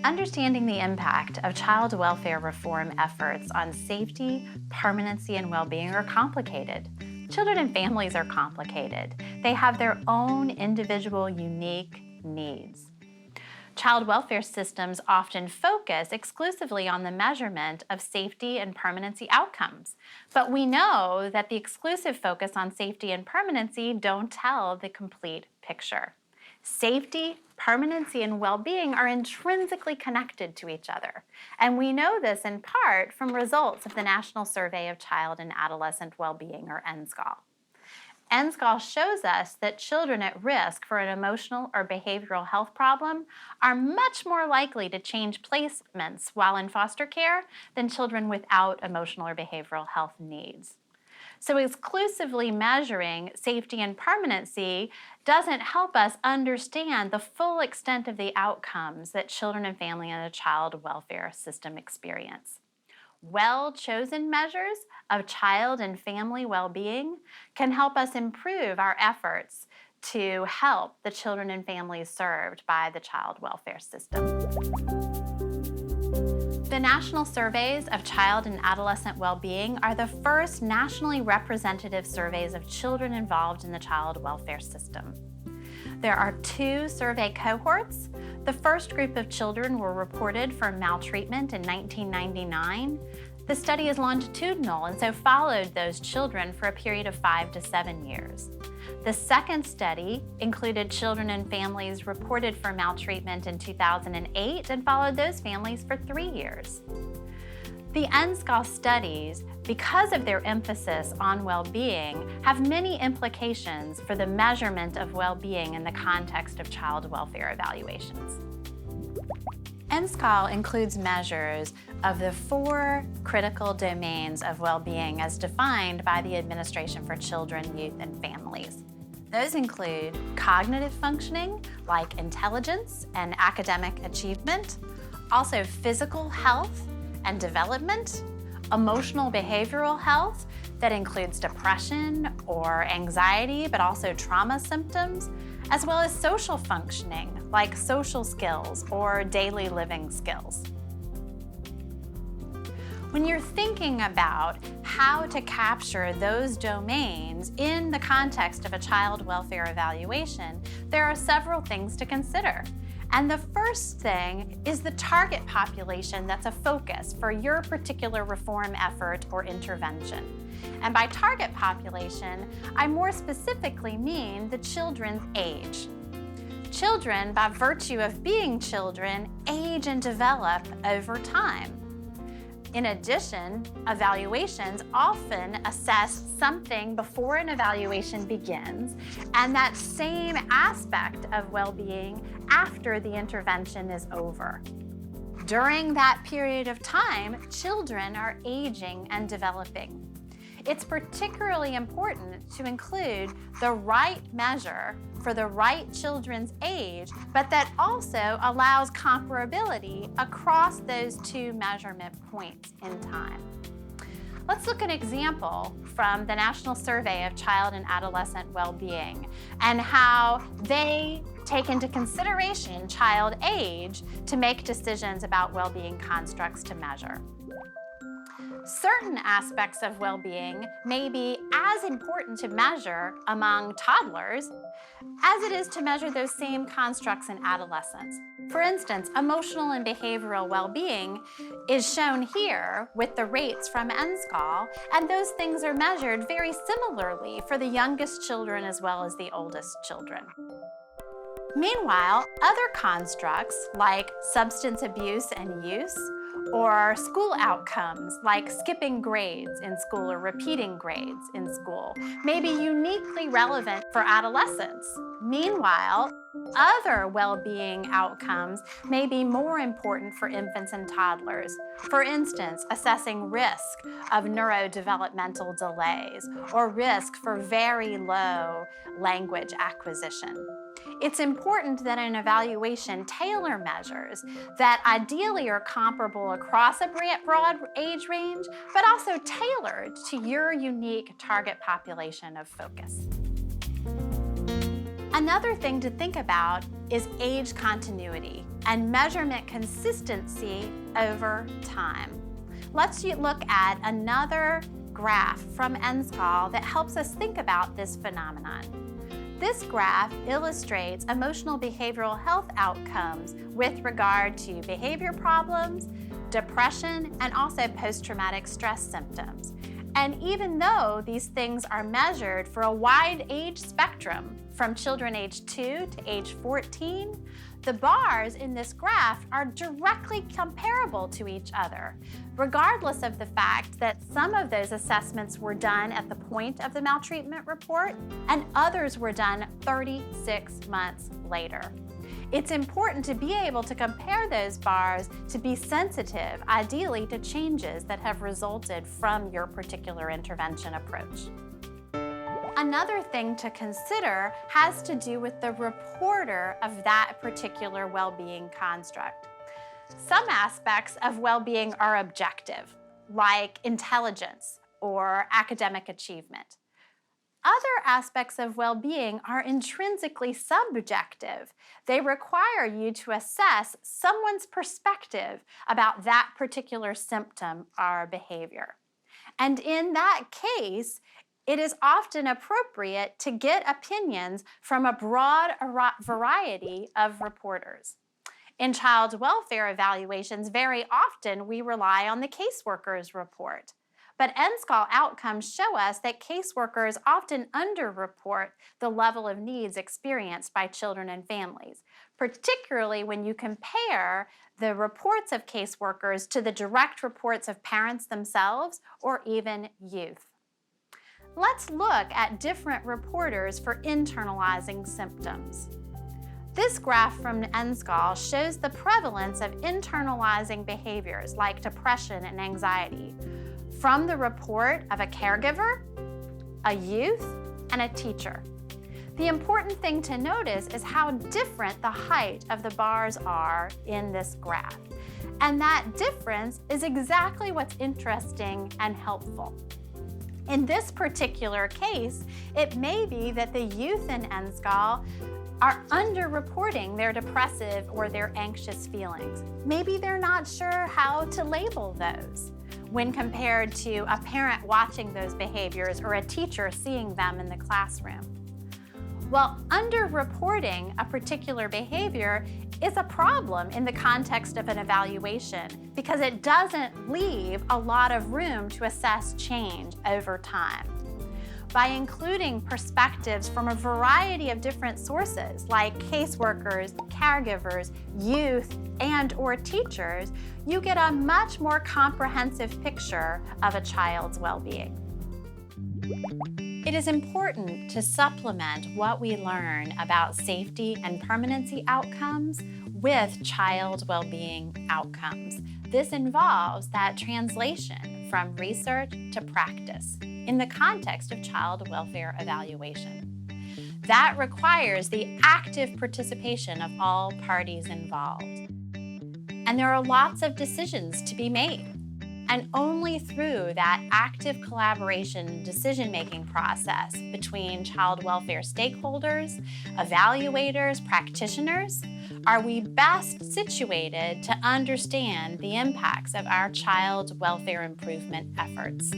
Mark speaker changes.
Speaker 1: Understanding the impact of child welfare reform efforts on safety, permanency, and well-being are complicated. Children and families are complicated. They have their own individual, unique needs. Child welfare systems often focus exclusively on the measurement of safety and permanency outcomes. But we know that the exclusive focus on safety and permanency don't tell the complete picture. Safety, permanency, and well-being are intrinsically connected to each other. And we know this in part from results of the National Survey of Child and Adolescent Well-being, or NSCAL. NSCAL shows us that children at risk for an emotional or behavioral health problem are much more likely to change placements while in foster care than children without emotional or behavioral health needs. So exclusively measuring safety and permanency doesn't help us understand the full extent of the outcomes that children and family in a child welfare system experience. Well-chosen measures of child and family well-being can help us improve our efforts to help the children and families served by the child welfare system. The National Surveys of Child and Adolescent Well-being are the first nationally representative surveys of children involved in the child welfare system. There are 2 survey cohorts. The first group of children were reported for maltreatment in 1999. The study is longitudinal and so followed those children for a period of 5 to 7 years. The second study included children and families reported for maltreatment in 2008 and followed those families for 3 years. The NSCAL studies, because of their emphasis on well-being, have many implications for the measurement of well-being in the context of child welfare evaluations. NSCAL includes measures of the 4 critical domains of well-being as defined by the Administration for Children, Youth, and Families. Those include cognitive functioning, like intelligence and academic achievement, also physical health and development, emotional behavioral health that includes depression or anxiety, but also trauma symptoms, as well as social functioning, like social skills or daily living skills. When you're thinking about how to capture those domains in the context of a child welfare evaluation, there are several things to consider. And the first thing is the target population that's a focus for your particular reform effort or intervention. And by target population, I more specifically mean the children's age. Children, by virtue of being children, age and develop over time. In addition, evaluations often assess something before an evaluation begins, and that same aspect of well-being after the intervention is over. During that period of time, children are aging and developing. It's particularly important to include the right measure for the right children's age, but that also allows comparability across those 2 measurement points in time. Let's look at an example from the National Survey of Child and Adolescent Well-being and how they take into consideration child age to make decisions about well-being constructs to measure. Certain aspects of well-being may be as important to measure among toddlers as it is to measure those same constructs in adolescents. For instance, emotional and behavioral well-being is shown here with the rates from NSCAL, and those things are measured very similarly for the youngest children as well as the oldest children. Meanwhile, other constructs like substance abuse and use, or school outcomes like skipping grades in school or repeating grades in school may be uniquely relevant for adolescents. Meanwhile, other well-being outcomes may be more important for infants and toddlers. For instance, assessing risk of neurodevelopmental delays or risk for very low language acquisition. It's important that an evaluation tailor measures that ideally are comparable across a broad age range, but also tailored to your unique target population of focus. Another thing to think about is age continuity and measurement consistency over time. Let's look at another graph from NSCAL that helps us think about this phenomenon. This graph illustrates emotional behavioral health outcomes with regard to behavior problems, depression, and also post-traumatic stress symptoms. And even though these things are measured for a wide age spectrum, from children age 2 to age 14, the bars in this graph are directly comparable to each other, regardless of the fact that some of those assessments were done at the point of the maltreatment report and others were done 36 months later. It's important to be able to compare those bars to be sensitive, ideally, to changes that have resulted from your particular intervention approach. Another thing to consider has to do with the reporter of that particular well-being construct. Some aspects of well-being are objective, like intelligence or academic achievement. Other aspects of well-being are intrinsically subjective. They require you to assess someone's perspective about that particular symptom or behavior. And in that case, it is often appropriate to get opinions from a broad variety of reporters. In child welfare evaluations, very often we rely on the caseworker's report. But NSCAL outcomes show us that caseworkers often underreport the level of needs experienced by children and families, particularly when you compare the reports of caseworkers to the direct reports of parents themselves or even youth. Let's look at different reporters for internalizing symptoms. This graph from NSCAL shows the prevalence of internalizing behaviors like depression and anxiety from the report of a caregiver, a youth, and a teacher. The important thing to notice is how different the height of the bars are in this graph. And that difference is exactly what's interesting and helpful. In this particular case, it may be that the youth in NSCAL are underreporting their depressive or their anxious feelings. Maybe they're not sure how to label those when compared to a parent watching those behaviors or a teacher seeing them in the classroom. Well, underreporting a particular behavior is a problem in the context of an evaluation because it doesn't leave a lot of room to assess change over time. By including perspectives from a variety of different sources like caseworkers, caregivers, youth, and/or teachers, you get a much more comprehensive picture of a child's well-being. It is important to supplement what we learn about safety and permanency outcomes with child well-being outcomes. This involves that translation from research to practice in the context of child welfare evaluation. That requires the active participation of all parties involved. And there are lots of decisions to be made. And only through that active collaboration decision-making process between child welfare stakeholders, evaluators, practitioners, are we best situated to understand the impacts of our child welfare improvement efforts.